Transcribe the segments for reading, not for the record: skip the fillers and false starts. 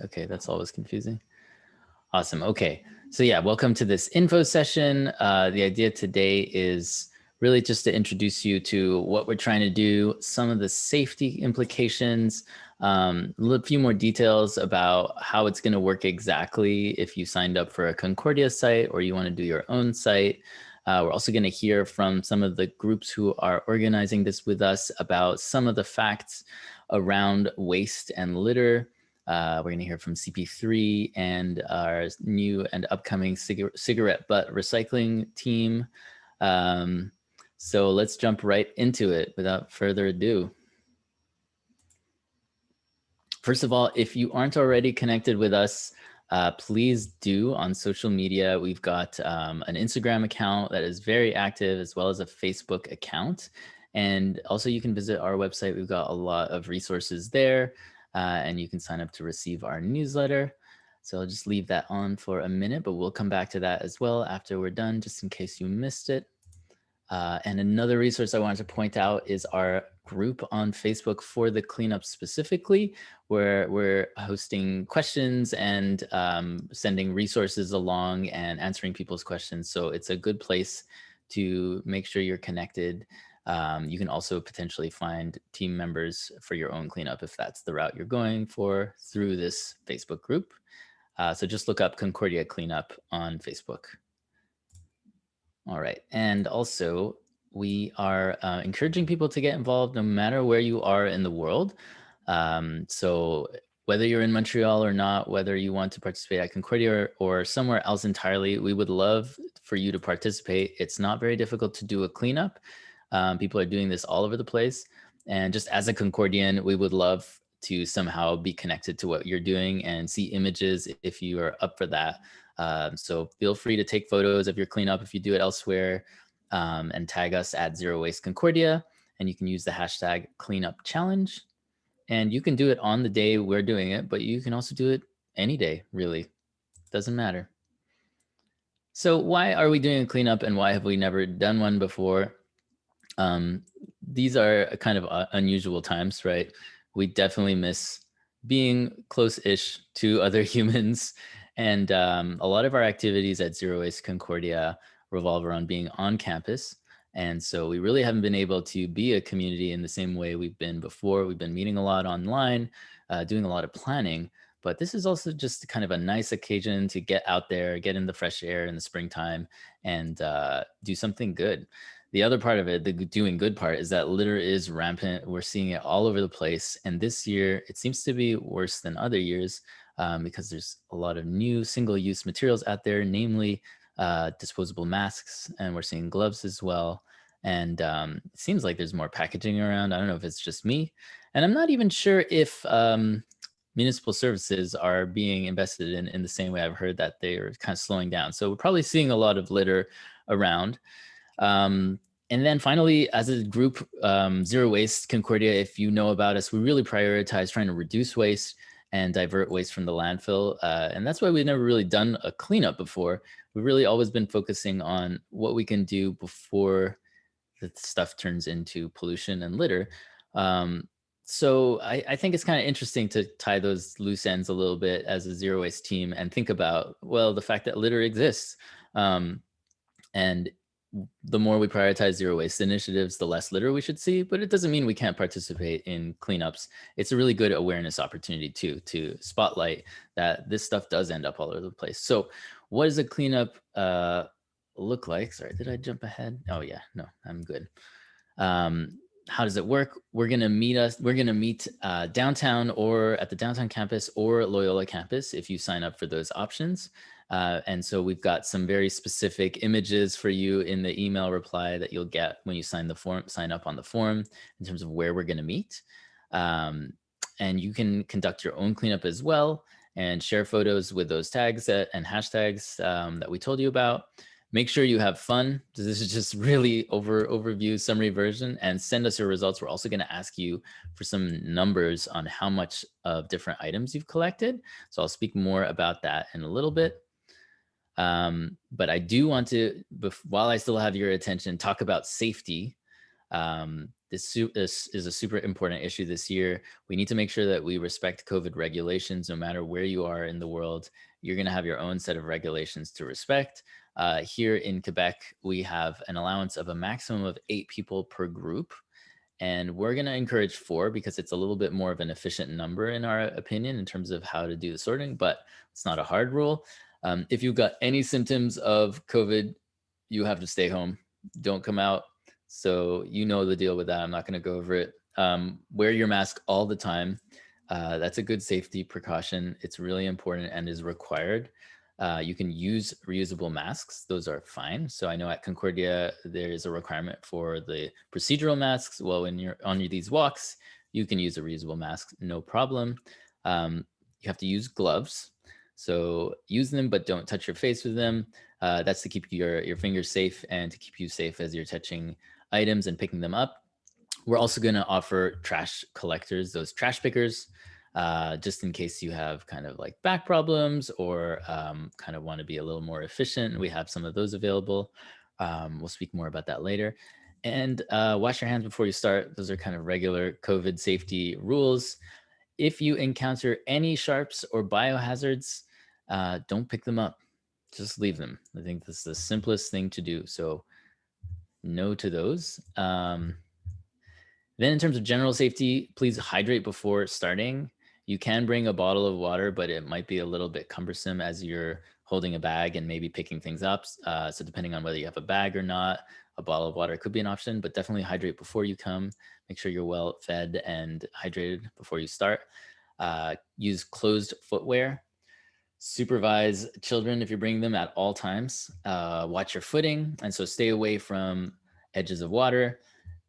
Okay, that's always confusing. Awesome. Okay. So yeah, welcome to this info session. The idea today is really just to introduce you to what we're trying to do, some of the safety implications, a few more details about how it's going to work exactly if you signed up for a Concordia site or you want to do your own site. We're also going to hear from some of the groups who are organizing this with us about some of the facts around waste and litter. We're going to hear from CP3 and our new and upcoming cigarette butt recycling team. So let's jump right into it without further ado. First of all, if you aren't already connected with us, please do on social media. We've got an Instagram account that is very active, as well as a Facebook account. And also you can visit our website. We've got a lot of resources there. And you can sign up to receive our newsletter. So I'll just leave that on for a minute, but we'll come back to that as well after we're done, just in case you missed it. And another resource I wanted to point out is our group on Facebook for the cleanup specifically, where we're hosting questions and sending resources along and answering people's questions. So it's a good place to make sure you're connected. You can also potentially find team members for your own cleanup if that's the route you're going for through this Facebook group. So just look up Concordia Clean-up on Facebook. All right. And also, we are encouraging people to get involved no matter where you are in the world. So whether you're in Montreal or not, whether you want to participate at Concordia or somewhere else entirely, we would love for you to participate. It's not very difficult to do a cleanup. People are doing this all over the place. And just as a Concordian, we would love to somehow be connected to what you're doing and see images if you are up for that. So feel free to take photos of your cleanup if you do it elsewhere, and tag us at Zero Waste Concordia. And you can use the hashtag cleanup challenge. And you can do it on the day we're doing it, but you can also do it any day, really. Doesn't matter. So why are we doing a cleanup and why have we never done one before? These are kind of unusual times, right? We definitely miss being close-ish to other humans. And a lot of our activities at Zero Waste Concordia revolve around being on campus. And so we really haven't been able to be a community in the same way we've been before. We've been meeting a lot online, doing a lot of planning, but this is also just kind of a nice occasion to get out there, get in the fresh air in the springtime and do something good. The other part of it, the doing good part, is that litter is rampant. We're seeing it all over the place. And this year, it seems to be worse than other years because there's a lot of new single-use materials out there, namely disposable masks, and we're seeing gloves as well. And it seems like there's more packaging around. I don't know if it's just me. And I'm not even sure if municipal services are being invested in the same way. I've heard that they're kind of slowing down. So we're probably seeing a lot of litter around. And then finally, as a group, Zero Waste Concordia, if you know about us, we really prioritize trying to reduce waste and divert waste from the landfill. And that's why we've never really done a cleanup before. We've really always been focusing on what we can do before the stuff turns into pollution and litter. So I think it's kind of interesting to tie those loose ends a little bit as a Zero Waste team and think about, well, the fact that litter exists. And the more we prioritize zero waste initiatives, the less litter we should see, but it doesn't mean we can't participate in cleanups. It's a really good awareness opportunity too, to spotlight that this stuff does end up all over the place. So what does a cleanup look like? Sorry, did I jump ahead? Oh yeah, no, I'm good. How does it work? We're gonna meet downtown or at the downtown campus or Loyola campus if you sign up for those options. And so we've got some very specific images for you in the email reply that you'll get when you sign up on the form in terms of where we're gonna meet. And you can conduct your own cleanup as well and share photos with those tags and hashtags that we told you about. Make sure you have fun. This is just really overview summary version, and send us your results. We're also going to ask you for some numbers on how much of different items you've collected. So I'll speak more about that in a little bit. But I do want to, while I still have your attention, talk about safety. This is a super important issue this year. We need to make sure that we respect COVID regulations no matter where you are in the world. You're going to have your own set of regulations to respect. Here in Quebec, we have an allowance of a maximum of 8 people per group. And we're going to encourage 4 because it's a little bit more of an efficient number in our opinion in terms of how to do the sorting, but it's not a hard rule. If you've got any symptoms of COVID, you have to stay home. Don't come out. So you know the deal with that. I'm not going to go over it. Wear your mask all the time. That's a good safety precaution. It's really important and is required. You can use reusable masks. Those are fine. So I know at Concordia, there is a requirement for the procedural masks. Well, when you're on these walks, you can use a reusable mask, no problem. You have to use gloves. So use them, but don't touch your face with them. That's to keep your fingers safe and to keep you safe as you're touching items and picking them up. We're also going to offer trash collectors, those trash pickers, just in case you have kind of like back problems or kind of want to be a little more efficient. We have some of those available. We'll speak more about that later. And wash your hands before you start. Those are kind of regular COVID safety rules. If you encounter any sharps or biohazards, don't pick them up. Just leave them. I think this is the simplest thing to do. So no to those. Then in terms of general safety, please hydrate before starting. You can bring a bottle of water, but it might be a little bit cumbersome as you're holding a bag and maybe picking things up. So depending on whether you have a bag or not, a bottle of water could be an option, but definitely hydrate before you come. Make sure you're well fed and hydrated before you start. Use closed footwear. Supervise children if you're bringing them at all times. Watch your footing. And so stay away from edges of water.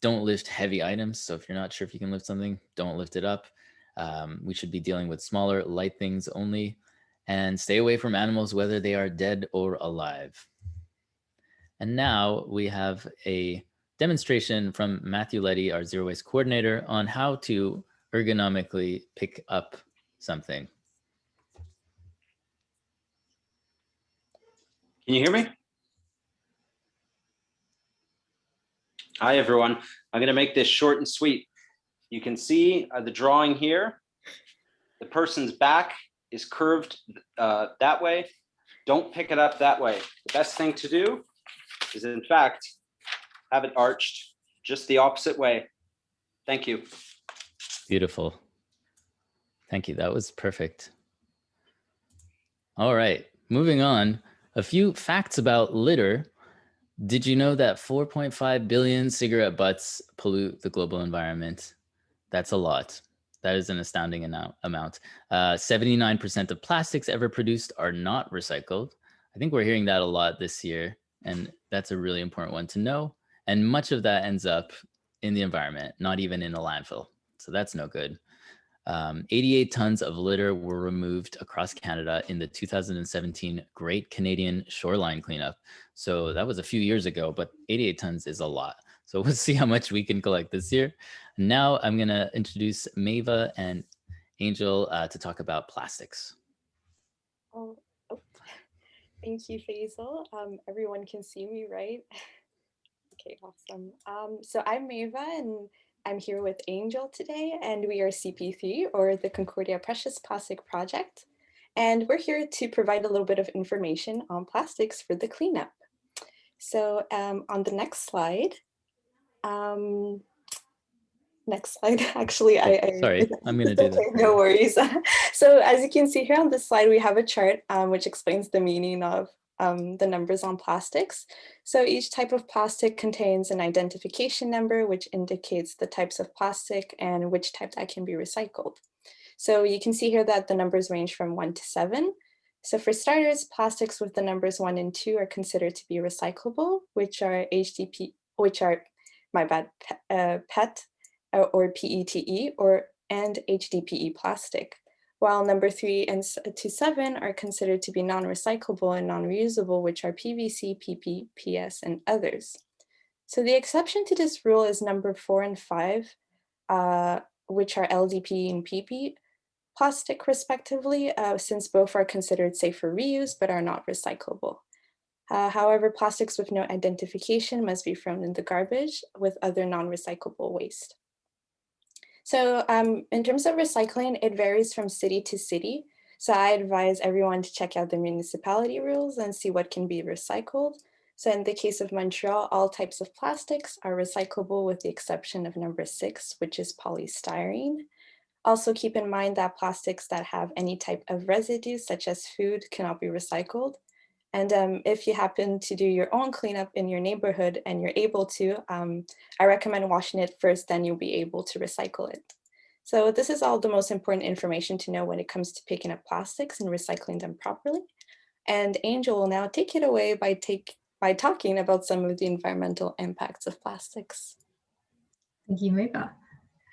Don't lift heavy items. So if you're not sure if you can lift something, don't lift it up. We should be dealing with smaller, light things only. And stay away from animals, whether they are dead or alive. And now we have a demonstration from Matthew Letty, our zero waste coordinator, on how to ergonomically pick up something. Can you hear me? Hi, everyone. I'm going to make this short and sweet. You can see the drawing here. The person's back is curved that way. Don't pick it up that way. The best thing to do is, in fact, have it arched just the opposite way. Thank you. Beautiful. Thank you. That was perfect. All right, moving on. A few facts about litter. Did you know that 4.5 billion cigarette butts pollute the global environment? That's a lot. That is an astounding amount. 79% of plastics ever produced are not recycled. I think we're hearing that a lot this year, and that's a really important one to know. And much of that ends up in the environment, not even in a landfill. So that's no good. 88 tons of litter were removed across Canada in the 2017 Great Canadian Shoreline Clean-up. So that was a few years ago, but 88 tons is a lot. So we'll see how much we can collect this year. Now I'm going to introduce Maeva and Angel to talk about plastics. Oh, thank you, Faisal. Everyone can see me, right? Okay, awesome. So I'm Maeva, and I'm here with Angel today, and we are CP3, or the Concordia Precious Plastic Project. And we're here to provide a little bit of information on plastics for the cleanup. So on the next slide, actually, Sorry, I'm going to do that. No worries. So as you can see here on this slide, we have a chart which explains the meaning of the numbers on plastics. So each type of plastic contains an identification number, which indicates the types of plastic and which type that can be recycled. So you can see here that the numbers range from 1 to 7. So for starters, plastics with the numbers 1 and 2 are considered to be recyclable, which are PET or PETE and HDPE plastic, while number 3 to 7 are considered to be non-recyclable and non-reusable, which are PVC, PP, PS, and others. So the exception to this rule is number 4 and 5, which are LDPE and PP plastic respectively, since both are considered safe for reuse but are not recyclable. However, plastics with no identification must be thrown in the garbage with other non-recyclable waste. So in terms of recycling, it varies from city to city. So I advise everyone to check out the municipality rules and see what can be recycled. So in the case of Montreal, all types of plastics are recyclable with the exception of number 6, which is polystyrene. Also keep in mind that plastics that have any type of residue, such as food, cannot be recycled. And if you happen to do your own cleanup in your neighborhood and you're able to, I recommend washing it first, then you'll be able to recycle it. So this is all the most important information to know when it comes to picking up plastics and recycling them properly. And Angel will now take it away by talking about some of the environmental impacts of plastics. Thank you, Mega.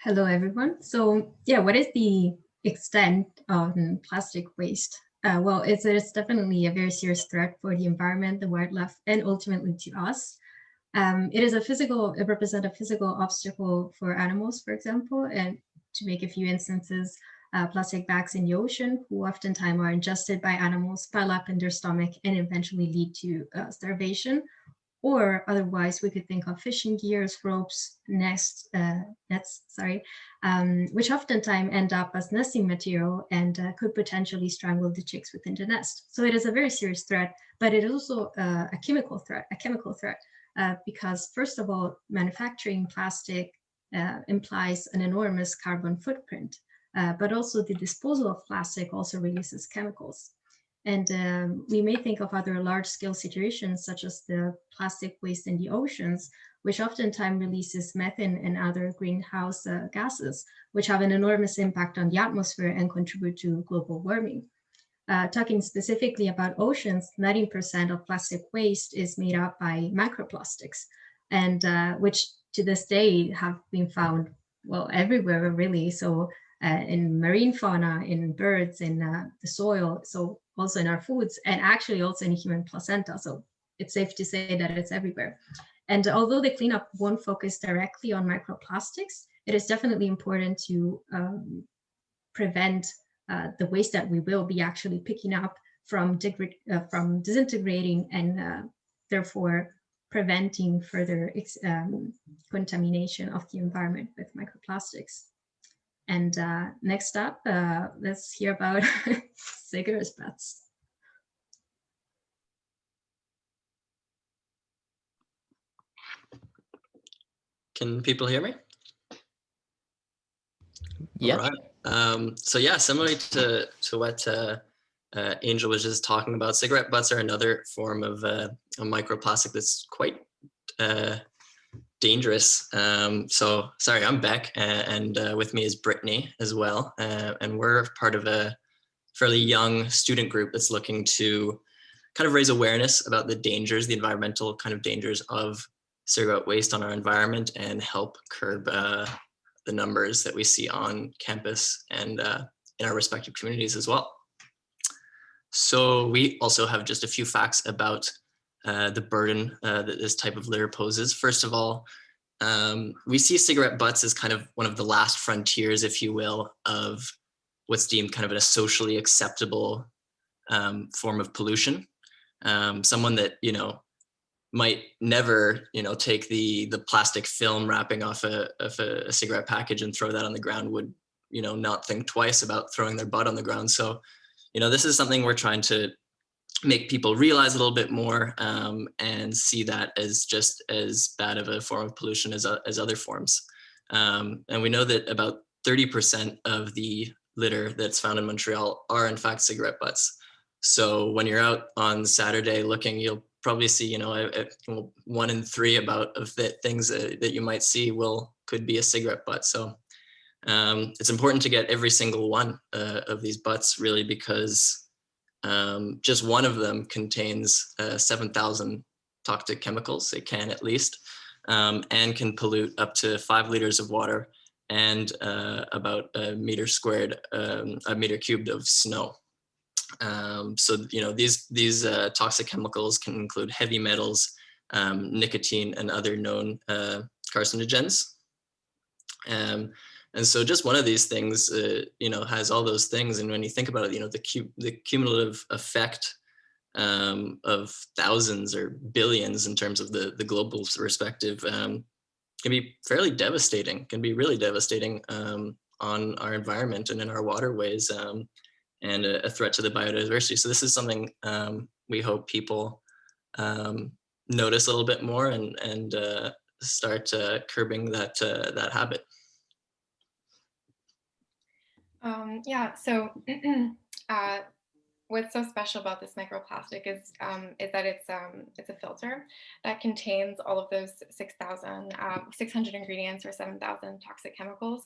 Hello, everyone. So yeah, what is the extent of plastic waste? Well, it's definitely a very serious threat for the environment, the wildlife, and ultimately to us. It represents a physical obstacle for animals, for example, and to make a few instances, plastic bags in the ocean, who oftentimes are ingested by animals, pile up in their stomach, and eventually lead to starvation. Or otherwise, we could think of fishing gears, ropes, nets, which oftentimes end up as nesting material and could potentially strangle the chicks within the nest. So it is a very serious threat, but it is also a chemical threat, because first of all, manufacturing plastic implies an enormous carbon footprint, but also the disposal of plastic also releases chemicals. And we may think of other large-scale situations, such as the plastic waste in the oceans, which oftentimes releases methane and other greenhouse gases, which have an enormous impact on the atmosphere and contribute to global warming. Talking specifically about oceans, 90% of plastic waste is made up by microplastics, and which to this day have been found, well, everywhere really. So in marine fauna, in birds, in the soil, so also in our foods, and actually also in human placenta. So it's safe to say that it's everywhere. And although the cleanup won't focus directly on microplastics, it is definitely important to prevent the waste that we will be actually picking up from disintegrating and therefore preventing further contamination of the environment with microplastics. And next up, let's hear about cigarette butts. Can people hear me? Yeah. All right. So yeah, similarly to what Angel was just talking about, cigarette butts are another form of a microplastic that's quite dangerous. So sorry, I'm Beck, and with me is Brittany as well, and we're part of a fairly young student group that's looking to kind of raise awareness about the dangers, the environmental kind of dangers of cigarette waste on our environment, and help curb the numbers that we see on campus and in our respective communities as well. So we also have just a few facts about the burden that this type of litter poses. First of all, we see cigarette butts as kind of one of the last frontiers, if you will, of what's deemed kind of a socially acceptable form of pollution. Someone that, you know, might never, you know, take the plastic film wrapping off a cigarette package and throw that on the ground would, you know, not think twice about throwing their butt on the ground. So, you know, this is something we're trying to make people realize a little bit more and see that as just as bad of a form of pollution as other forms. And we know that about 30% of the litter that's found in Montreal are in fact cigarette butts. So when you're out on Saturday looking, you'll probably see, you know, 1 in 3 about of the things that you might see could be a cigarette butt. So it's important to get every single one of these butts, really, because just one of them contains 7,000 toxic chemicals. It can, at least, and can pollute up to 5 liters of water and about a meter cubed of snow. So, you know, these toxic chemicals can include heavy metals, nicotine, and other known carcinogens. And so just one of these things, you know, has all those things. And when you think about it, you know, the cumulative effect of thousands or billions in terms of the global perspective, can be fairly devastating, can be really devastating on our environment and in our waterways, and a threat to the biodiversity. So this is something we hope people notice a little bit more and start curbing that habit. Yeah, so what's so special about this microplastic is that it's a filter that contains all of those 600 ingredients or 7,000 toxic chemicals.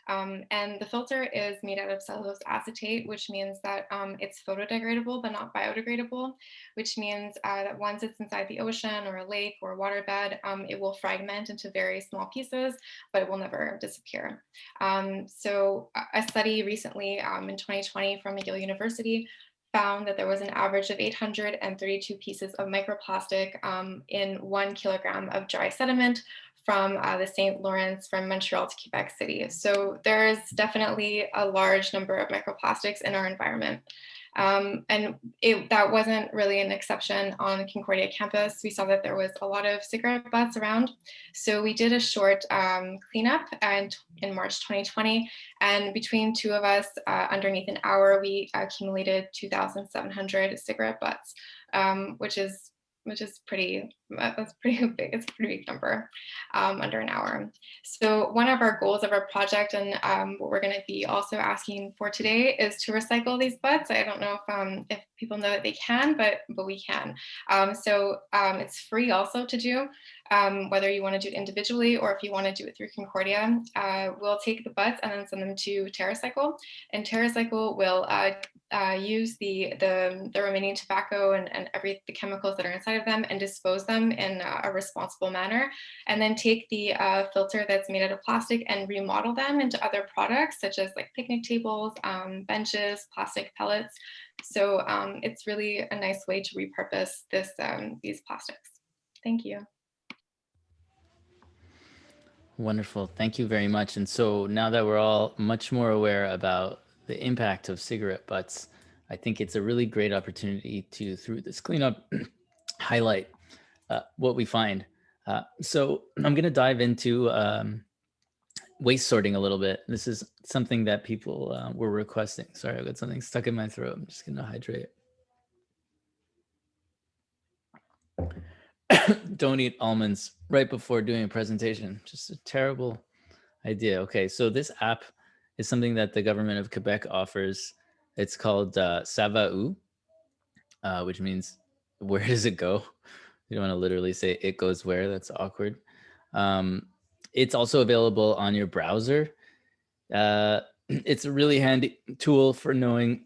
And the filter is made out of cellulose acetate, which means that it's photodegradable but not biodegradable, which means that once it's inside the ocean or a lake or a waterbed, it will fragment into very small pieces, but it will never disappear. So a study recently in 2020 from McGill University found that there was an average of 832 pieces of microplastic in 1 kilogram of dry sediment from the St. Lawrence from Montreal to Quebec City. So there is definitely a large number of microplastics in our environment. And that wasn't really an exception on Concordia campus. We saw that there was a lot of cigarette butts around. So we did a short cleanup in March 2020. And between two of us, underneath an hour, we accumulated 2,700 cigarette butts, which is pretty, that's pretty big. It's a pretty big number under an hour. So one of our goals of our project, and what we're going to be also asking for today, is to recycle these butts. I don't know if people know that they can, but we can. So it's free also to do, whether you want to do it individually or if you want to do it through Concordia. We'll take the butts and then send them to TerraCycle, and TerraCycle will use the remaining tobacco and the chemicals that are inside of them and dispose them in a responsible manner, and then take the filter that's made out of plastic and remodel them into other products such as like picnic tables, benches, plastic pellets. So it's really a nice way to repurpose these plastics. Thank you. Wonderful. Thank you very much. And so now that we're all much more aware about the impact of cigarette butts, I think it's a really great opportunity to, through this cleanup, highlight what we find. So I'm going to dive into waste sorting a little bit. This is something that people were requesting. Sorry, I've got something stuck in my throat. I'm just going to hydrate. Don't eat almonds right before doing a presentation. Just a terrible idea. Okay, so this app is something that the government of Quebec offers. It's called Ça va où, which means where does it go? You don't want to literally say it goes where. That's awkward. It's also available on your browser. It's a really handy tool for knowing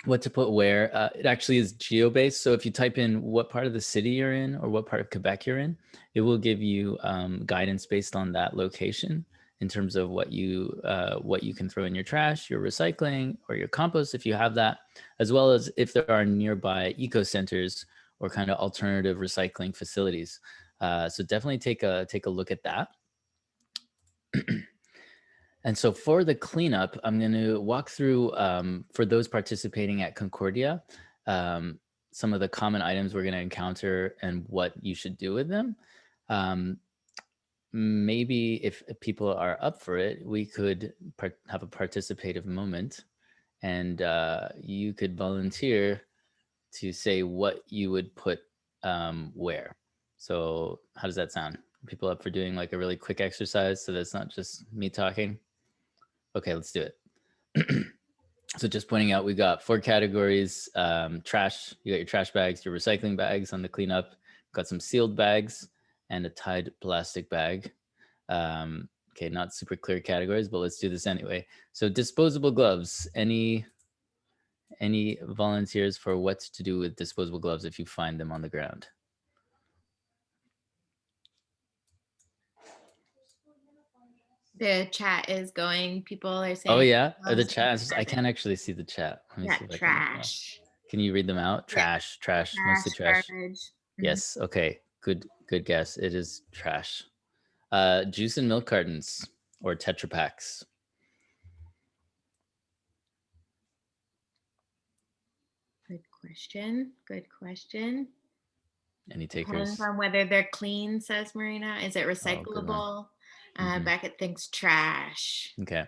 what to put where. It actually is geo-based. So if you type in what part of the city you're in or what part of Quebec you're in, it will give you guidance based on that location in terms of what you can throw in your trash, your recycling, or your compost if you have that, as well as if there are nearby eco centers or kind of alternative recycling facilities. So definitely take a look at that. And so for the cleanup, I'm going to walk through, for those participating at Concordia, some of the common items we're going to encounter and what you should do with them. Maybe if people are up for it, we could have a participative moment, and you could volunteer to say what you would put where. So how does that sound? People up for doing like a really quick exercise so that's not just me talking? Okay, let's do it. So just pointing out, we got 4 categories. Trash, you got your trash bags, your recycling bags on the cleanup, got some sealed bags and a tied plastic bag. Okay, not super clear categories, but let's do this anyway. So disposable gloves, any volunteers for what to do with disposable gloves if you find them on the ground? The chat is going. People are saying. Oh yeah, the chat. I can't actually see the chat. Let me yeah, see if trash. Can you read them out? Trash, trash, mostly trash. Garbage. Yes. Okay. Good guess. It is trash. Juice and milk cartons or Tetra Packs. Good question. Good question. Any takers? Depends on whether they're clean, says Marina. Is it Oh, good one. recyclable? Mhm. Beckett thinks trash. Okay.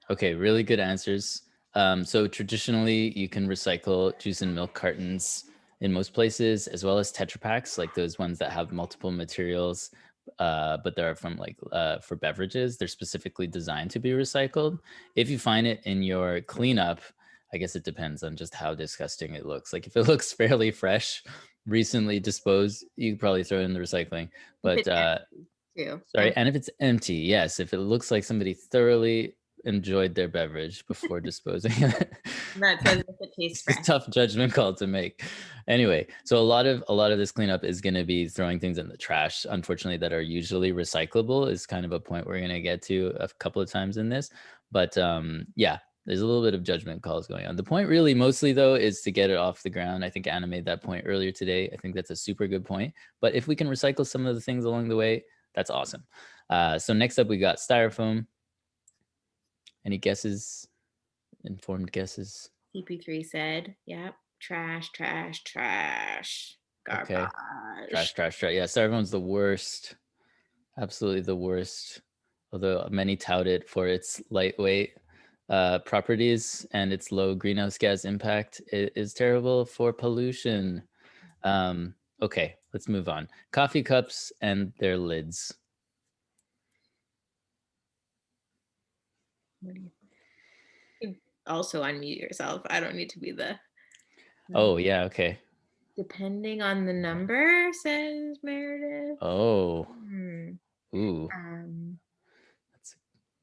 Okay, really good answers. So traditionally, you can recycle juice and milk cartons in most places, as well as Tetra Packs, like those ones that have multiple materials, but they're from like for beverages. They're specifically designed to be recycled. If you find it in your cleanup, I guess it depends on just how disgusting it looks. Like if it looks fairly fresh, recently disposed, you could probably throw it in the recycling. But it's empty, too. sorry, and if it's empty, yes, if it looks like somebody thoroughly enjoyed their beverage before disposing of it. That says if it tastes It's fresh. a tough judgment call to make. Anyway, so a lot of this cleanup is going to be throwing things in the trash, unfortunately, that are usually recyclable is kind of a point we're going to get to a couple of times in this. But yeah, there's a little bit of judgment calls going on. The point really mostly though is to get it off the ground. I think Anna made that point earlier today. I think that's a super good point. But if we can recycle some of the things along the way, that's awesome. So next up we got styrofoam. Any guesses? Informed guesses? CP3 said, yep, trash, trash, trash, garbage. Okay. Trash. Yeah, styrofoam's the worst. Absolutely the worst. Although many tout it for its lightweight properties and its low greenhouse gas impact, it is terrible for pollution. Okay, let's move on. Coffee cups and their lids. What do you think? Also unmute yourself. I don't need to be the. Oh, yeah, okay. Depending on the number, says Meredith. Oh, Hmm. ooh,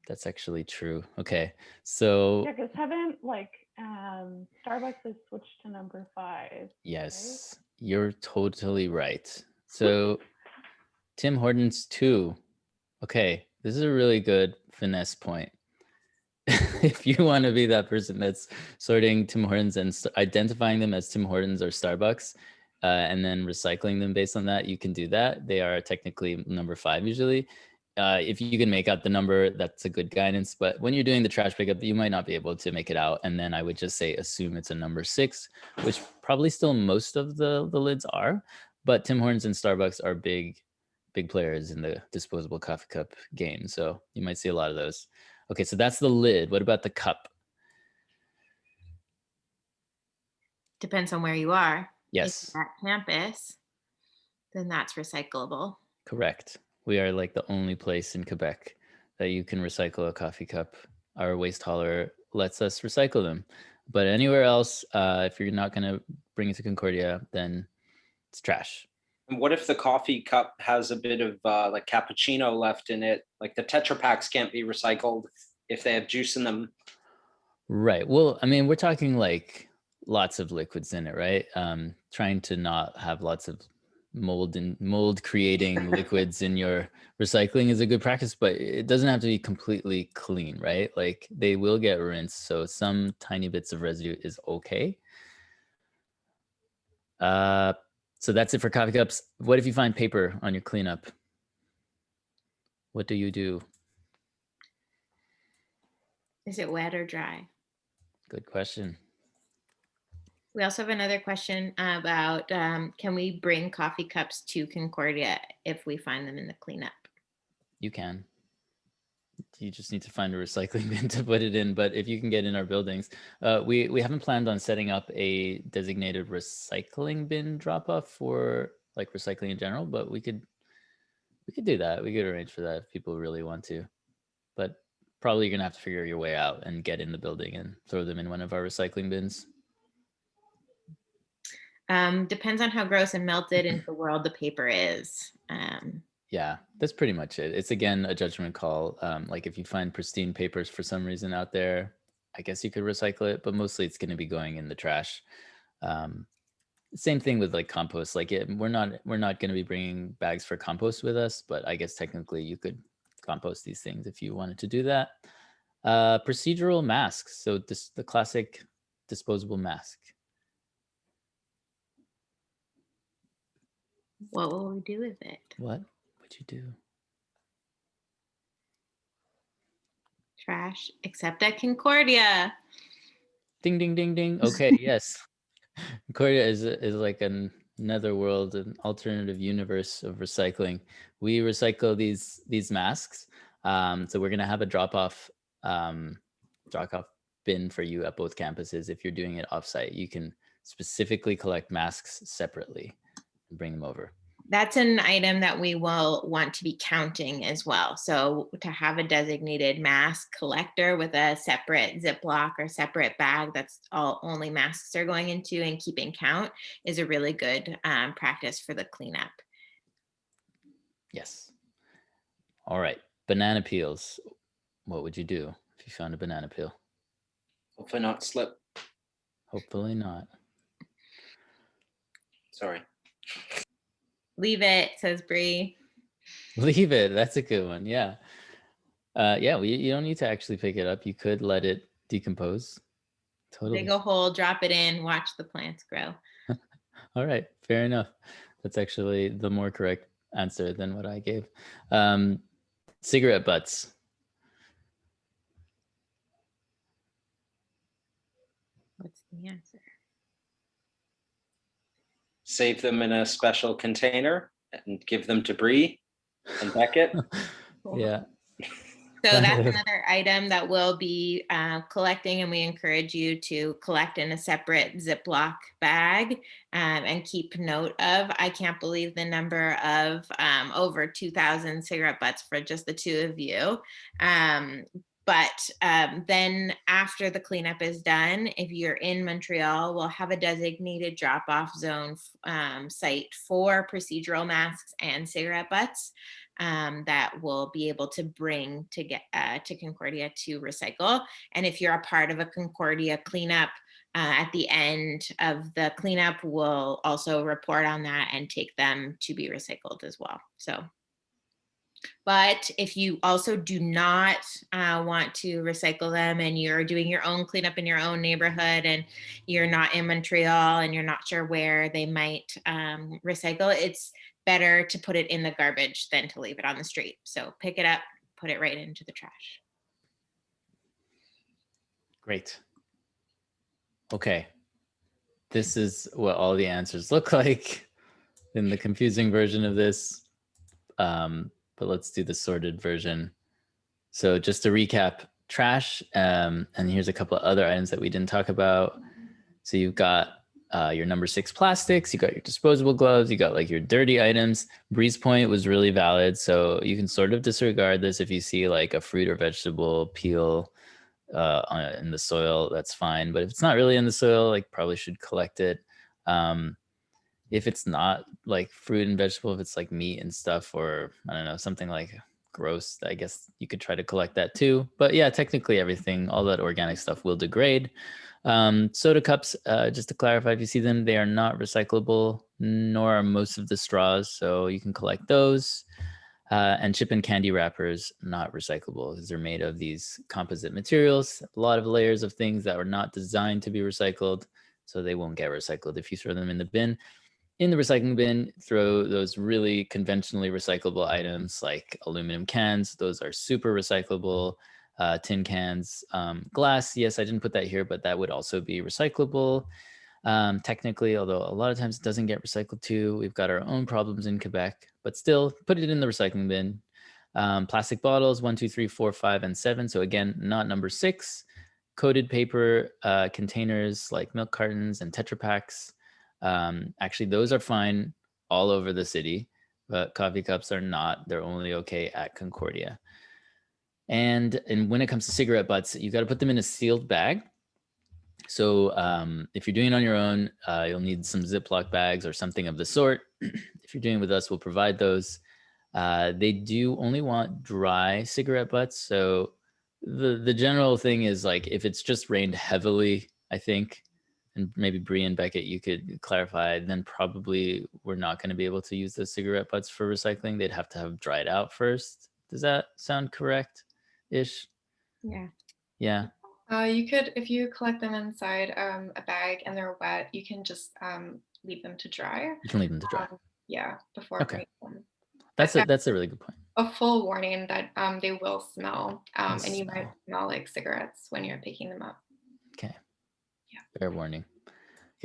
that's actually true. Okay, so Yeah, because haven't Starbucks has switched to number 5. yes, you're totally right. So Tim Hortons 2. Okay, this is a really good finesse point. If you want to be that person that's sorting Tim Hortons and identifying them as Tim Hortons or Starbucks, and then recycling them based on that, you can do that. They are technically number 5 usually. If you can make out the number, that's a good guidance. But when you're doing the trash pickup, you might not be able to make it out. And then I would just say assume it's a number 6, which probably still most of the lids are. But Tim Hortons and Starbucks are big players in the disposable coffee cup game. So you might see a lot of those. Okay, so that's the lid. What about the cup? Depends on where you are. Yes. If you're at campus, then that's recyclable. Correct. We are like the only place in Quebec that you can recycle a coffee cup. Our waste hauler lets us recycle them. But anywhere else, if you're not going to bring it to Concordia, then it's trash. And what if the coffee cup has a bit of like cappuccino left in it? Like the Tetra Packs can't be recycled if they have juice in them. Right. Well, I mean, we're talking like lots of liquids in it, right? Trying to not have lots of mold creating liquids in your recycling is a good practice, but it doesn't have to be completely clean, right? Like they will get rinsed, so some tiny bits of residue is okay. So that's it for coffee cups. What if you find paper on your cleanup? What do you do? Is it wet or dry? Good question. We also have another question about can we bring coffee cups to Concordia if we find them in the cleanup? You can. You just need to find a recycling bin to put it in. But if you can get in our buildings, we haven't planned on setting up a designated recycling bin drop off for like recycling in general, but we could do that. We could arrange for that if people really want to. But probably you're gonna have to figure your way out and get in the building and throw them in one of our recycling bins. Depends on how gross and melted into the world the paper is. Yeah, that's pretty much it. It's again a judgment call. Like if you find pristine papers for some reason out there, I guess you could recycle it, but mostly it's going to be going in the trash. Same thing with like compost. Like we're not going to be bringing bags for compost with us, but I guess technically you could compost these things if you wanted to do that. Procedural masks. So the classic disposable mask. What will we do with it? What would you do? Trash, except at Concordia. Ding, ding, ding, ding. Okay, yes. Concordia is like another world, an alternative universe of recycling. We recycle these masks. So we're gonna have a drop-off bin for you at both campuses. If you're doing it offsite, you can specifically collect masks separately and bring them over. That's an item that we will want to be counting as well. So to have a designated mask collector with a separate Ziploc or separate bag that's all only masks are going into and keeping count is a really good practice for the cleanup. Yes. All right. Banana peels. What would you do if you found a banana peel? Hopefully not slip. Hopefully not. Sorry. Leave it, says Bree. Leave it. That's a good one. Yeah. Yeah, you don't need to actually pick it up. You could let it decompose. Totally. Dig a hole, drop it in, watch the plants grow. All right. Fair enough. That's actually the more correct answer than what I gave. Cigarette butts. What's the answer? Save them in a special container and give them to Bree and Beckett. Yeah. So that's another item that we'll be collecting, and we encourage you to collect in a separate Ziploc bag and keep note of. I can't believe the number of over 2,000 cigarette butts for just the two of you. But then after the cleanup is done, if you're in Montreal, we'll have a designated drop-off zone site for procedural masks and cigarette butts that we'll be able to bring to get to Concordia to recycle. And if you're a part of a Concordia cleanup, at the end of the cleanup, we'll also report on that and take them to be recycled as well. So. But if you also do not want to recycle them and you're doing your own cleanup in your own neighborhood and you're not in Montreal and you're not sure where they might recycle, it's better to put it in the garbage than to leave it on the street. So pick it up, put it right into the trash. Great. Okay. This is what all the answers look like in the confusing version of this. But let's do the sorted version. So just to recap, trash, and here's a couple of other items that we didn't talk about. So you've got your number 6 plastics, you got your disposable gloves, you got like your dirty items. Bree's point was really valid. So you can sort of disregard this if you see like a fruit or vegetable peel in the soil, that's fine. But if it's not really in the soil, like probably should collect it. If it's not like fruit and vegetable, if it's like meat and stuff, or I don't know, something like gross, I guess you could try to collect that too. But yeah, technically everything, all that organic stuff will degrade. Soda cups, just to clarify, if you see them, they are not recyclable, nor are most of the straws. So you can collect those. And chip and candy wrappers, not recyclable because they're made of these composite materials, a lot of layers of things that were not designed to be recycled. So they won't get recycled if you throw them in the bin. In the recycling bin, throw those really conventionally recyclable items like aluminum cans. Those are super recyclable. Tin cans, glass. Yes, I didn't put that here, but that would also be recyclable. Technically, although a lot of times it doesn't get recycled too. We've got our own problems in Quebec, but still put it in the recycling bin. Plastic bottles, 1, 2, 3, 4, 5, and 7. So again, not number 6. Coated paper containers like milk cartons and Tetra Paks. Actually, those are fine all over the city, but coffee cups are not. They're only okay at Concordia. And when it comes to cigarette butts, you got to put them in a sealed bag. So if you're doing it on your own, you'll need some Ziploc bags or something of the sort. If you're doing it with us, we'll provide those. They do only want dry cigarette butts. So the general thing is like if it's just rained heavily, I think, and maybe Bree and Beckett, you could clarify, then probably we're not going to be able to use those cigarette butts for recycling. They'd have to have dried out first. Does that sound correct-ish? Yeah. Yeah. You could, if you collect them inside a bag and they're wet, you can just leave them to dry. You can leave them to dry. Yeah, before Okay. bringing them. That's a really good point. A full warning that they will smell, and you Smell. might smell like cigarettes when you're picking them up. Okay. Yeah. Fair warning.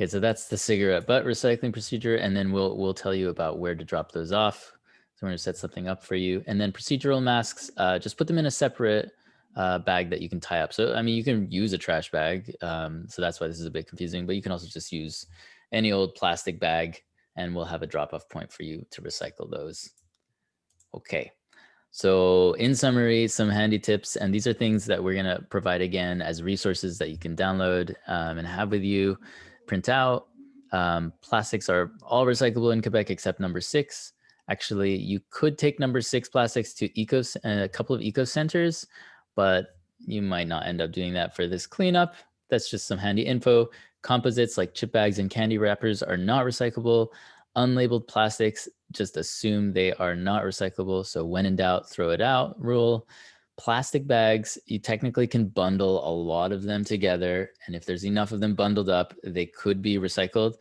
Okay, so that's the cigarette butt recycling procedure, and then we'll tell you about where to drop those off. So we're going to set something up for you, and then procedural masks. Just put them in a separate bag that you can tie up. So I mean, you can use a trash bag. So that's why this is a bit confusing. But you can also just use any old plastic bag, and we'll have a drop-off point for you to recycle those. Okay. So in summary, some handy tips, and these are things that we're going to provide again as resources that you can download and have with you, print out. Plastics are all recyclable in Quebec except number 6. Actually, you could take number 6 plastics to a couple of eco centers, but you might not end up doing that for this cleanup. That's just some handy info. Composites like chip bags and candy wrappers are not recyclable. Unlabeled plastics, just assume they are not recyclable. So when in doubt, throw it out rule. Plastic bags, you technically can bundle a lot of them together. And if there's enough of them bundled up, they could be recycled.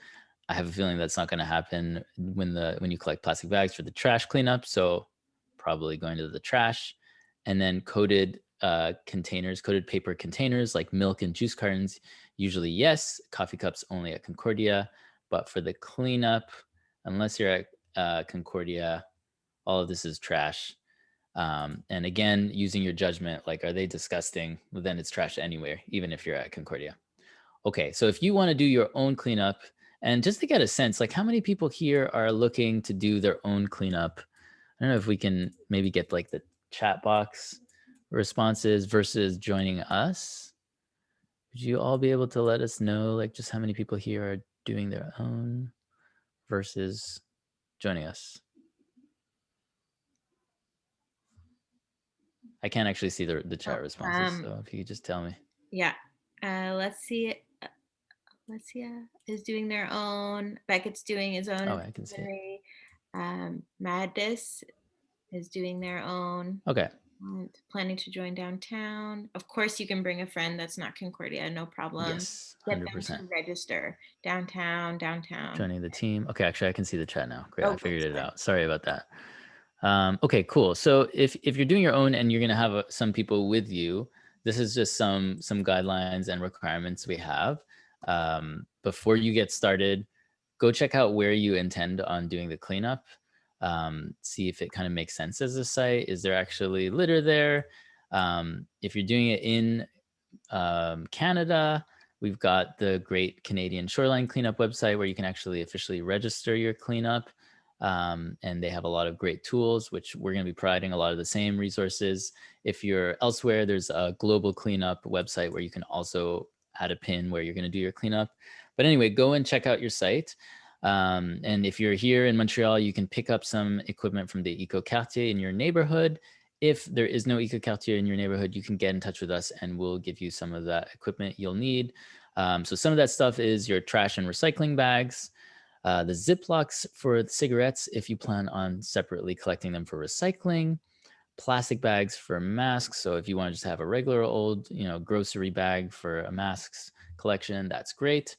I have a feeling that's not going to happen when you collect plastic bags for the trash cleanup. So probably going to the trash. And then coated containers, coated paper containers like milk and juice cartons, usually yes. Coffee cups only at Concordia. But for the cleanup, unless you're at Concordia, all of this is trash. And again, using your judgment, like, are they disgusting? Well, then it's trash anywhere, even if you're at Concordia. Okay, so if you want to do your own cleanup, and just to get a sense, like how many people here are looking to do their own cleanup? I don't know if we can maybe get like the chat box responses versus joining us. Would you all be able to let us know like just how many people here are doing their own versus joining us? I can't actually see the chat responses, so if you could just tell me. Yeah. Let's see. Is doing their own. Beckett's doing his own. Oh, I can see it. Madis is doing their own. Okay. Planning to join downtown. Of course, you can bring a friend that's not Concordia, no problem. Yes, 100%. Get them to register downtown. Joining the team. Okay, actually, I can see the chat now. Great, Oh, I figured it sorry. out. Sorry about that. Okay, cool. So if you're doing your own and you're gonna have some people with you, this is just some guidelines and requirements we have. Before you get started, go check out where you intend on doing the cleanup. See if it kind of makes sense as a site. Is there actually litter there? If you're doing it in Canada, we've got the great Canadian Shoreline Cleanup website where you can actually officially register your cleanup. And they have a lot of great tools, which we're going to be providing a lot of the same resources. If you're elsewhere, there's a global cleanup website where you can also add a pin where you're going to do your cleanup. But anyway, go and check out your site. And if you're here in Montreal, you can pick up some equipment from the Eco Quartier in your neighborhood. If there is no Eco Quartier in your neighborhood, you can get in touch with us and we'll give you some of that equipment you'll need. So some of that stuff is your trash and recycling bags, the Ziplocs for the cigarettes, if you plan on separately collecting them for recycling, plastic bags for masks. So if you want to just have a regular old, grocery bag for a masks collection, that's great.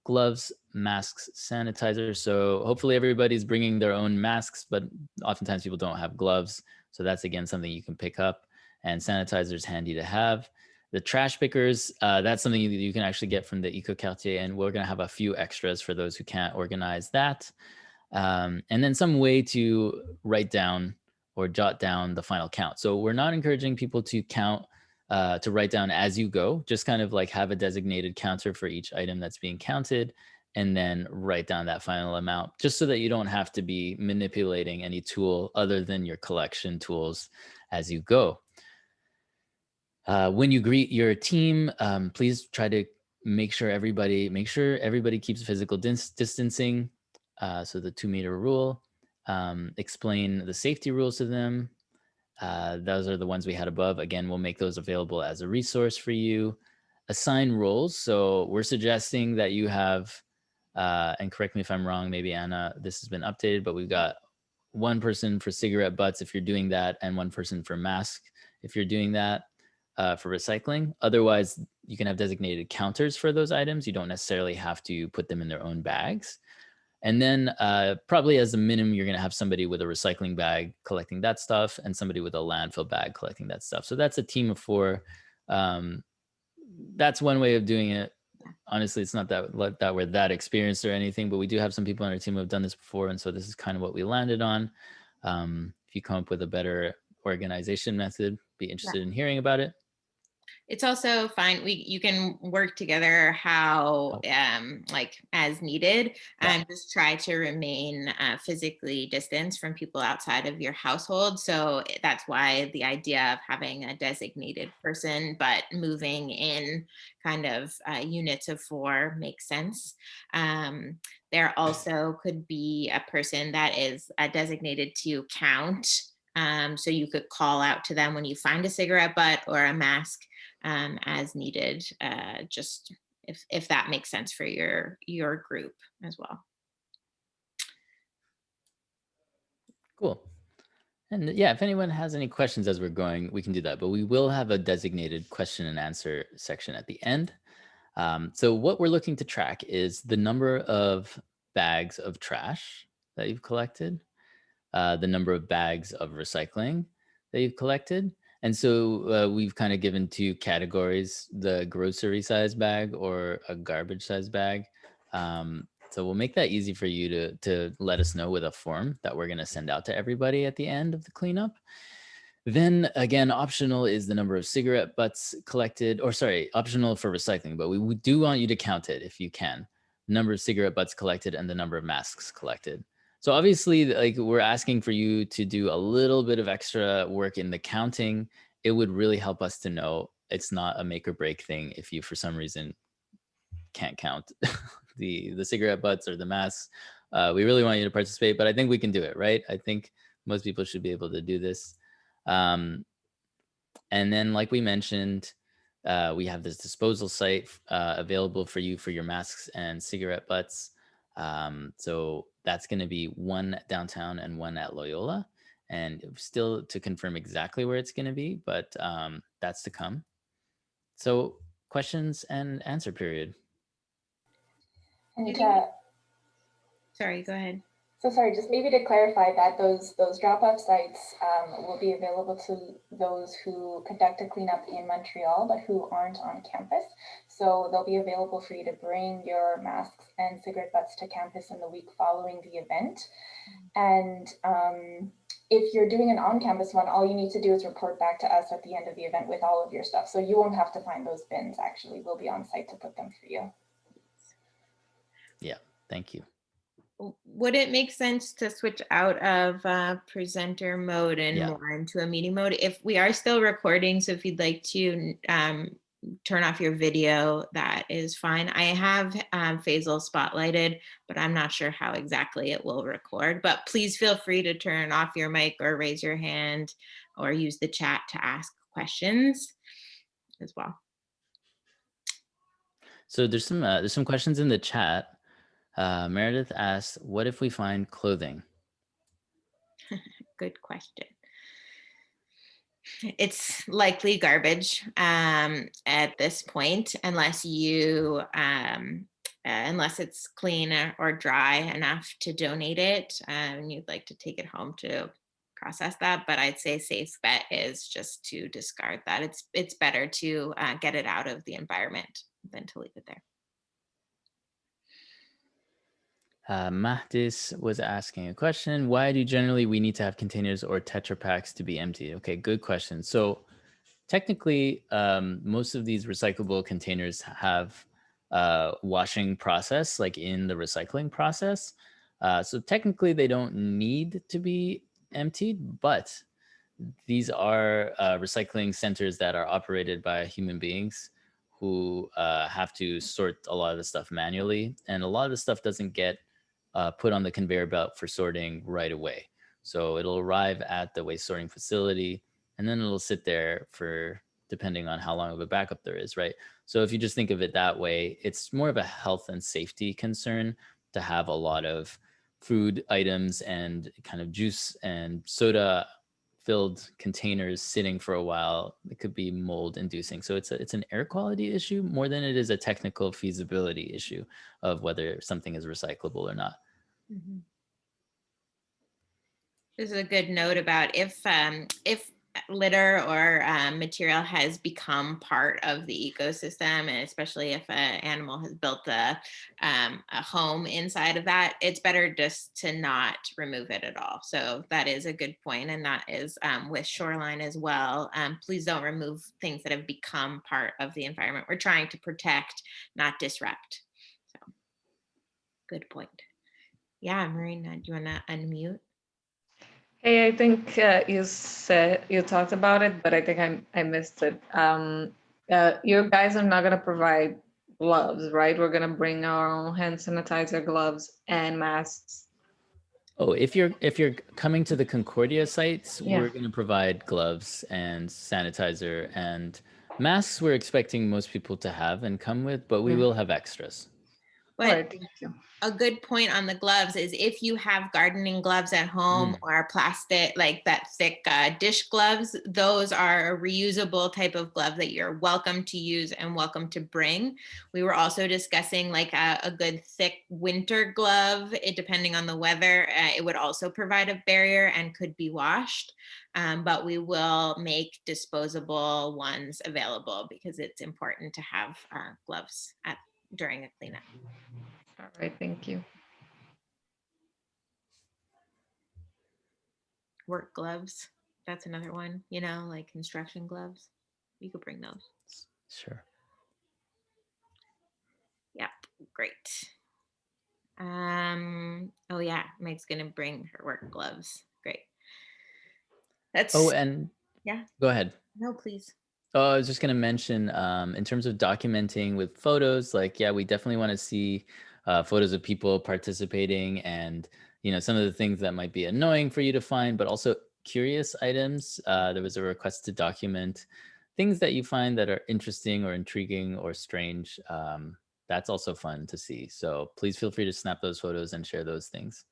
Gloves, masks, sanitizer. So hopefully everybody's bringing their own masks, but oftentimes people don't have gloves. So that's, again, something you can pick up, and sanitizer is handy to have. The trash pickers, that's something you can actually get from the Eco Quartier, and we're going to have a few extras for those who can't organize that. And then some way to write down or jot down the final count. So we're not encouraging people to count, to write down as you go, just kind of like have a designated counter for each item that's being counted, and then write down that final amount, just so that you don't have to be manipulating any tool other than your collection tools as you go. When you greet your team, please try to make sure everybody keeps physical distancing. So the 2-meter rule. Explain the safety rules to them. Those are the ones we had above. Again, we'll make those available as a resource for you. Assign roles. So we're suggesting that you have, and correct me if I'm wrong, maybe Anna, this has been updated, but we've got one person for cigarette butts if you're doing that, and one person for mask if you're doing that. For recycling. Otherwise, you can have designated counters for those items. You don't necessarily have to put them in their own bags. And then probably as a minimum, you're going to have somebody with a recycling bag collecting that stuff and somebody with a landfill bag collecting that stuff. So that's a team of 4. That's one way of doing it. honestly, it's not that we're that experienced or anything, but we do have some people on our team who have done this before. And so this is kind of what we landed on. If you come up with a better organization method, be interested in hearing about it. It's also fine. You can work together how like as needed, and just try to remain physically distanced from people outside of your household. So that's why the idea of having a designated person, but moving in kind of units of 4 makes sense. There also could be a person that is designated to count. So you could call out to them when you find a cigarette butt or a mask as needed, just if that makes sense for your group as well. Cool. And yeah, if anyone has any questions as we're going, we can do that, but we will have a designated question and answer section at the end. So what we're looking to track is the number of bags of trash that you've collected, the number of bags of recycling that you've collected. And so we've kind of given 2 categories, the grocery size bag or a garbage size bag. So we'll make that easy for you to let us know with a form that we're going to send out to everybody at the end of the cleanup. Then again, optional is the number of cigarette butts collected, or sorry, optional for recycling, but we do want you to count it if you can. The number of cigarette butts collected and the number of masks collected. So obviously, like, we're asking for you to do a little bit of extra work in the counting. It would really help us to know it's not a make or break thing if you, for some reason, can't count the cigarette butts or the masks. We really want you to participate, but I think we can do it, right? I think most people should be able to do this. And then, like we mentioned, we have this disposal site available for you for your masks and cigarette butts. So that's going to be 1 downtown and 1 at Loyola, and still to confirm exactly where it's going to be, but that's to come. So questions and answer period. And sorry, go ahead. So sorry, just maybe to clarify that those drop-off sites will be available to those who conduct a cleanup in Montreal, but who aren't on campus. So they'll be available for you to bring your masks and cigarette butts to campus in the week following the event. And if you're doing an on-campus one, all you need to do is report back to us at the end of the event with all of your stuff. So you won't have to find those bins, actually. We'll be on site to put them for you. Yeah, thank you. Would it make sense to switch out of presenter mode and more into a meeting mode? If we are still recording, so if you'd like to turn off your video, that is fine. I have Faisal spotlighted, but I'm not sure how exactly it will record. But please feel free to turn off your mic or raise your hand or use the chat to ask questions as well. So there's some questions in the chat. Meredith asked, what if we find clothing? Good question. It's likely garbage at this point, unless you unless it's clean or dry enough to donate it and you'd like to take it home to process that. But I'd say safe bet is just to discard that. It's better to get it out of the environment than to leave it there. Mahdis was asking a question. Why do generally we need to have containers or Tetra Paks to be empty? Okay, good question. So technically, most of these recyclable containers have a washing process, like in the recycling process. So technically, they don't need to be emptied, but these are recycling centers that are operated by human beings who have to sort a lot of the stuff manually. And a lot of the stuff doesn't get put on the conveyor belt for sorting right away. So it'll arrive at the waste sorting facility, and then it'll sit there for, depending on how long of a backup there is, right? So if you just think of it that way, it's more of a health and safety concern to have a lot of food items and kind of juice and soda filled containers sitting for a while. It could be mold inducing. So it's an air quality issue more than it is a technical feasibility issue of whether something is recyclable or not. This is a good note about if litter or material has become part of the ecosystem, and especially if an animal has built a home inside of that, it's better just to not remove it at all. So that is a good point, and that is with Shoreline as well. Please don't remove things that have become part of the environment. We're trying to protect, not disrupt. So good point. Yeah, Marina, do you want to unmute? Hey, I think you talked about it, but I think I missed it. You guys are not gonna provide gloves, right? We're gonna bring our own hand sanitizer, gloves, and masks. Oh, if you're coming to the Concordia sites, Yeah. we're going to provide gloves and sanitizer and masks. We're expecting most people to have and come with, but we will have extras. But All right, thank you. a good point on the gloves is if you have gardening gloves at home or plastic, like that thick dish gloves, those are a reusable type of glove that you're welcome to use and welcome to bring. We were also discussing like a good thick winter glove, depending on the weather. It would also provide a barrier and could be washed. But we will make disposable ones available because it's important to have gloves during a cleanup. All right, thank you. Work gloves, that's another one, you know, like construction gloves. You could bring those. Sure. Yeah, great. Oh yeah, Meg's gonna bring her work gloves. Great. That's And yeah. Go ahead. No, please. Oh, I was just going to mention, in terms of documenting with photos, like, yeah, we definitely want to see photos of people participating and, some of the things that might be annoying for you to find, but also curious items. There was a request to document things that you find that are interesting or intriguing or strange. That's also fun to see. So please feel free to snap those photos and share those things.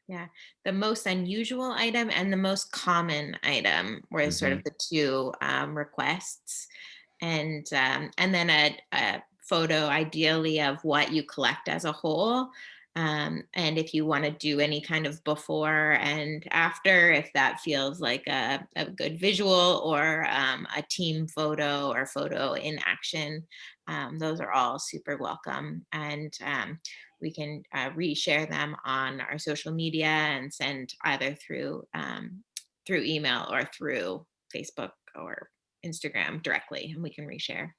Yeah, the most unusual item and the most common item were sort of the two requests, and then a photo ideally of what you collect as a whole, and if you want to do any kind of before and after, if that feels like a good visual or a team photo or photo in action, those are all super welcome, and we can reshare them on our social media and send either through email or through Facebook or Instagram directly, and we can reshare.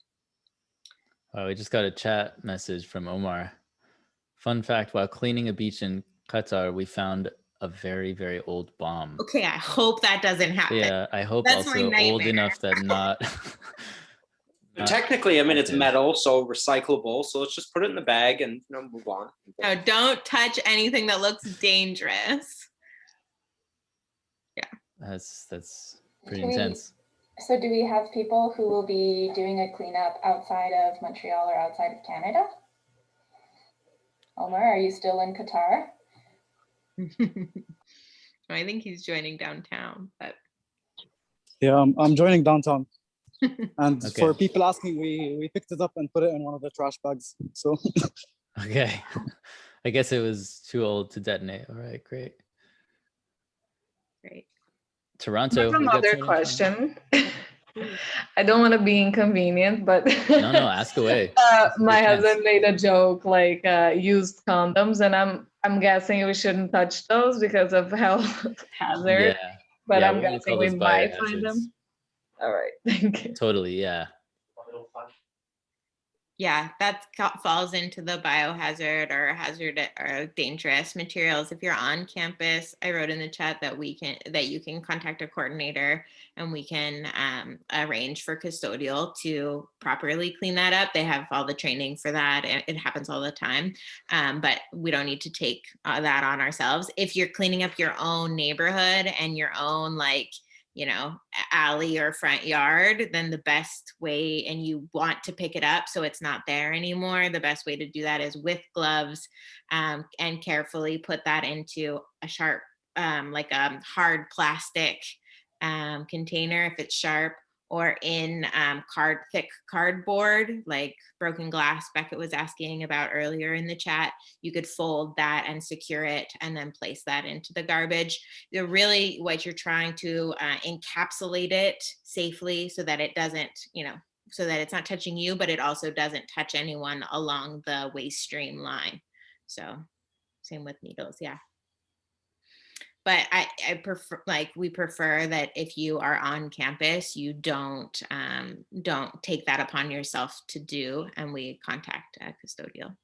We just got a chat message from Omar. Fun fact, while cleaning a beach in Qatar, we found a very, very old bomb. Okay, I hope that doesn't happen. Yeah, I hope That's my also nightmare. old enough that not... Technically, I mean, it's metal, so recyclable. So let's just put it in the bag and move on. No, don't touch anything that looks dangerous. Yeah. That's pretty intense. So do we have people who will be doing a cleanup outside of Montreal or outside of Canada? Omar, are you still in Qatar? I think he's joining downtown, but yeah, I'm joining downtown. And for people asking, we picked it up and put it in one of the trash bags. So okay, I guess it was too old to detonate. All right, great. Toronto. That's another question. I don't want to be inconvenient, but no, ask away. My husband made a joke like used condoms, and I'm guessing we shouldn't touch those because of health hazard. Yeah. But I'm guessing we might find them. All right, thank you. Totally, yeah. Yeah, that falls into the biohazard or hazard or dangerous materials. If you're on campus, I wrote in the chat that you can contact a coordinator and we can arrange for custodial to properly clean that up. They have all the training for that. It happens all the time, but we don't need to take that on ourselves. If you're cleaning up your own neighborhood and your own alley or front yard, then the best way, and you want to pick it up so it's not there anymore, the best way to do that is with gloves, and carefully put that into a sharp, like a hard plastic container if it's sharp, or in thick cardboard, like broken glass Becca was asking about earlier in the chat. You could fold that and secure it and then place that into the garbage. They're really what you're trying to encapsulate it safely so that it doesn't, so that it's not touching you, but it also doesn't touch anyone along the waste stream line. So same with needles, yeah. But I prefer, we prefer that if you are on campus, you don't take that upon yourself to do, and we contact a custodial.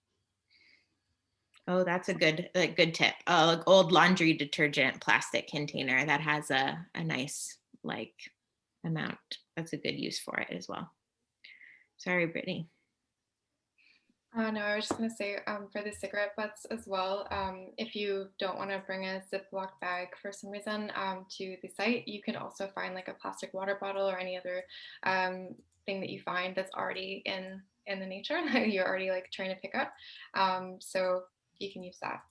Oh, that's a good tip. Old laundry detergent plastic container that has a nice amount. That's a good use for it as well. Sorry, Brittany. No, I was just going to say for the cigarette butts as well, if you don't want to bring a Ziploc bag for some reason to the site, you can also find like a plastic water bottle or any other thing that you find that's already in the nature that you're already like trying to pick up. So you can use that.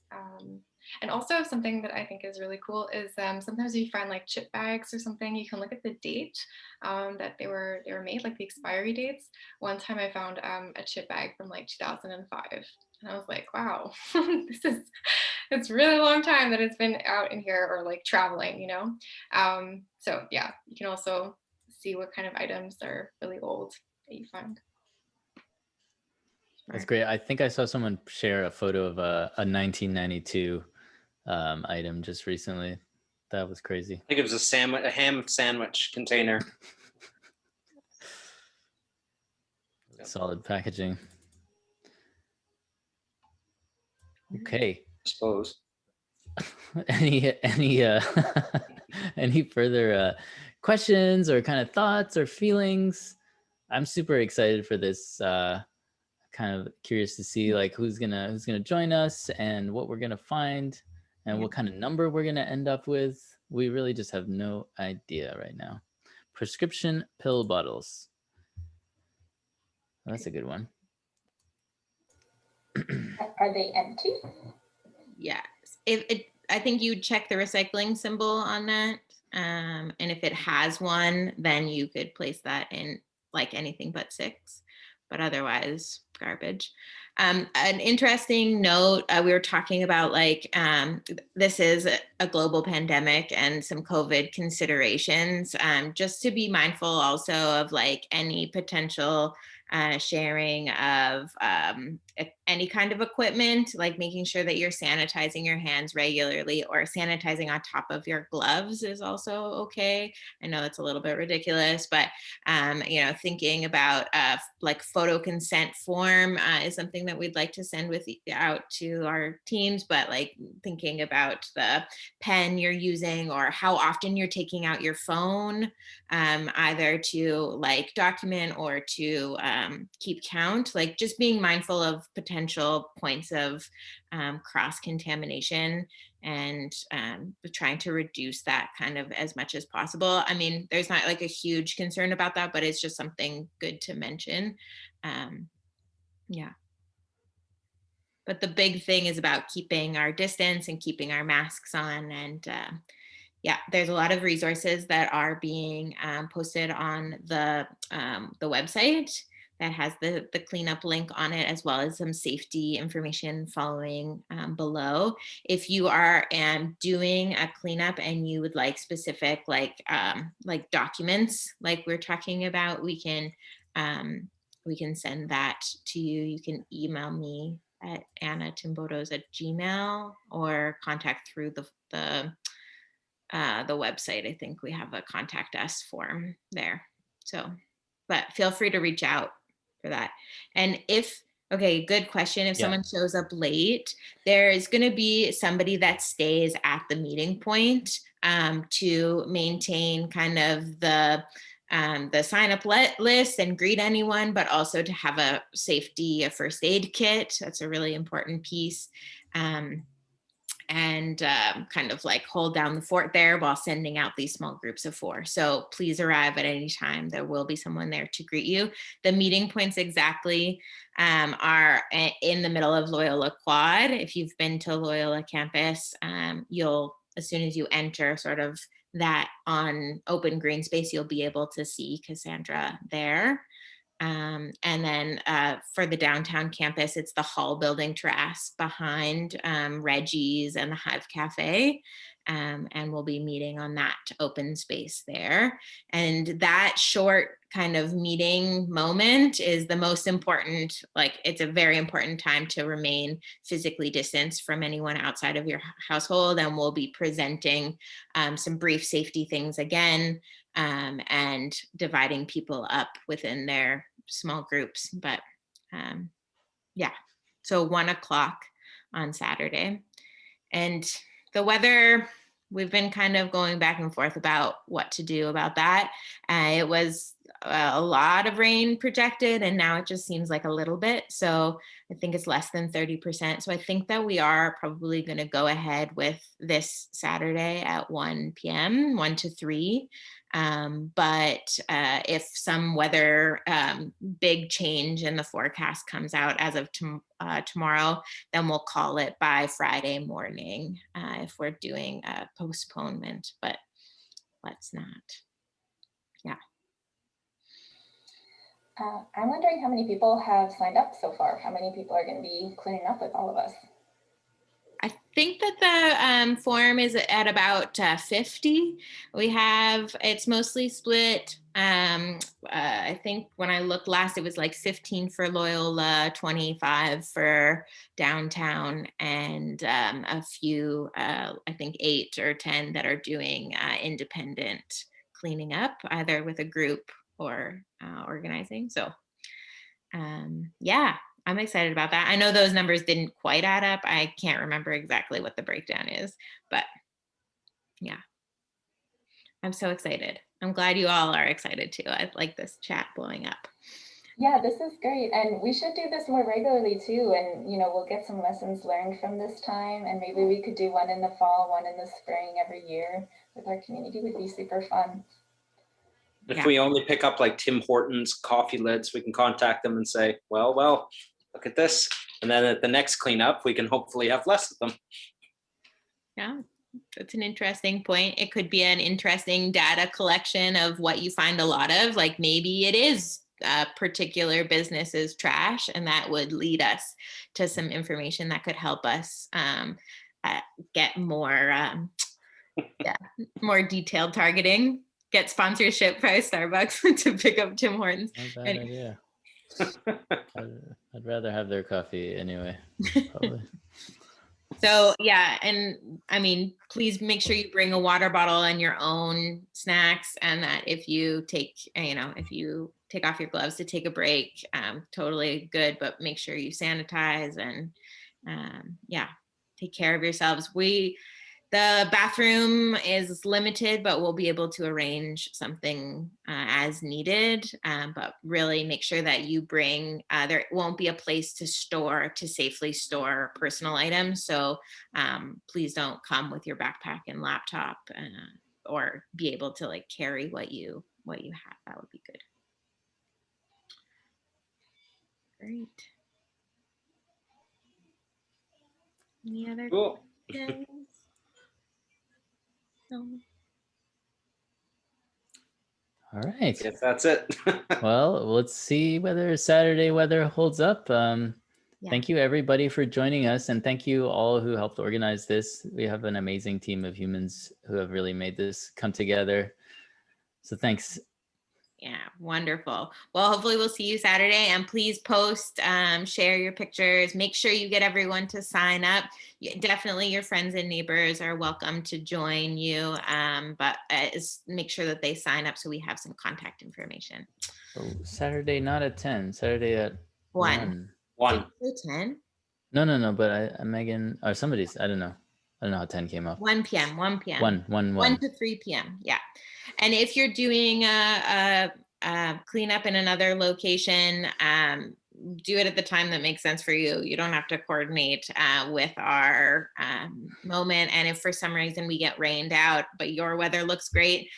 And also something that I think is really cool is sometimes you find like chip bags or something, you can look at the date that they were made, like the expiry dates. One time I found a chip bag from like 2005 and I was like, wow, it's really long time that it's been out in here or like traveling, So yeah, you can also see what kind of items are really old that you find. That's great. I think I saw someone share a photo of a 1992 item just recently. That was crazy. I think it was a ham sandwich container. Solid packaging. Okay. I suppose. any any further questions or kind of thoughts or feelings? I'm super excited for this. Kind of curious to see like who's gonna join us and what we're gonna find and what kind of number we're gonna end up with. We really just have no idea right now. Prescription pill bottles. Well, that's a good one. Are they empty? Yes. I think you check the recycling symbol on that. And if it has one, then you could place that in like anything but 6. But otherwise garbage. An interesting note, we were talking about this is a global pandemic and some COVID considerations, just to be mindful also of any potential sharing of any kind of equipment, like making sure that you're sanitizing your hands regularly or sanitizing on top of your gloves is also okay. I know it's a little bit ridiculous, but thinking about photo consent form is something that we'd like to send out to our teams, but thinking about the pen you're using or how often you're taking out your phone, either to document or to keep count, just being mindful of potential points of cross-contamination and trying to reduce that kind of as much as possible. I mean, there's not a huge concern about that, but it's just something good to mention. Yeah. But the big thing is about keeping our distance and keeping our masks on. And yeah, there's a lot of resources that are being posted on the website that has the cleanup link on it, as well as some safety information following below. If you are doing a cleanup and you would like specific documents like we're talking about, we can send that to you. You can email me at annatimbodos@gmail or contact through the website. I think we have a contact us form there. So, but feel free to reach out for that. And okay, good question. If someone shows up late, there is going to be somebody that stays at the meeting point to maintain kind of the sign up list and greet anyone, but also to have a first aid kit. That's a really important piece. And kind of hold down the fort there while sending out these small groups of 4. So please arrive at any time. There will be someone there to greet you. The meeting points exactly are in the middle of Loyola Quad. If you've been to Loyola campus, you'll, as soon as you enter sort of that on open green space, you'll be able to see Cassandra there. And then for the downtown campus, it's the Hall building terrace behind Reggie's and the Hive Cafe. And we'll be meeting on that open space there. And that short kind of meeting moment is the most important, like it's a very important time to remain physically distanced from anyone outside of your household. And we'll be presenting some brief safety things again, and dividing people up within their small groups. But yeah, so 1 o'clock on Saturday. And the weather, we've been kind of going back and forth about what to do about that. It was a lot of rain projected, and now it just seems like a little bit. So I think it's less than 30%. So I think that we are probably going to go ahead with this Saturday at 1 p.m., 1 to 3. But if some weather big change in the forecast comes out as of tomorrow, then we'll call it by Friday morning if we're doing a postponement, but let's not. Yeah. I'm wondering how many people have signed up so far. How many people are going to be cleaning up with all of us? I think that the form is at about 50. We have, it's mostly split. I think when I looked last, it was like 15 for Loyola, 25 for downtown, and a few, I think 8 or 10 that are doing independent cleaning up, either with a group or organizing. So yeah. I'm excited about that. I know those numbers didn't quite add up. I can't remember exactly what the breakdown is, but yeah, I'm so excited. I'm glad you all are excited too. I like this chat blowing up. Yeah, this is great. And we should do this more regularly too. And, you know, we'll get some lessons learned from this time. And maybe we could do one in the fall, one in the spring every year with our community. It would be super fun. If we only pick up like Tim Hortons coffee lids, we can contact them and say, well, look at this. And then at the next cleanup, we can hopefully have less of them. Yeah, that's an interesting point. It could be an interesting data collection of what you find a lot of, like maybe it is particular businesses trash, and that would lead us to some information that could help us get more, more detailed targeting, get sponsorship by Starbucks to pick up Tim Hortons. Not a bad idea. I'd rather have their coffee anyway, probably. So yeah, and I mean, please make sure you bring a water bottle and your own snacks, and that if you take, if you take off your gloves to take a break, totally good, but make sure you sanitize and yeah, take care of yourselves. The bathroom is limited, but we'll be able to arrange something as needed. But really make sure that you bring, there won't be a place to safely store personal items. So please don't come with your backpack and laptop or be able to like carry what you have. That would be good. Great. Any other questions? No. All right. Yes, that's it. Well, let's see whether Saturday weather holds up. Thank you everybody for joining us, and thank you all who helped organize this. We have an amazing team of humans who have really made this come together. So thanks. Yeah, wonderful. Well, hopefully we'll see you Saturday, and please post, share your pictures, make sure you get everyone to sign up. Definitely your friends and neighbors are welcome to join you, but make sure that they sign up so we have some contact information. Oh, Saturday, not at 10, Saturday at 1. 1. 10? No, but Megan, or somebody's, I don't know how 10 came up. 1 p.m. 1 to 3 p.m. Yeah. And if you're doing a cleanup in another location, do it at the time that makes sense for you. You don't have to coordinate with our moment. And if for some reason we get rained out, but your weather looks great,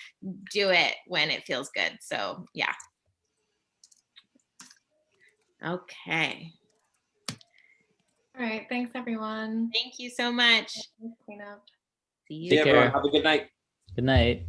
do it when it feels good. So yeah. Okay. All right. Thanks, everyone. Thank you so much. Cleanup. See you. See you, everyone. Have a good night. Good night.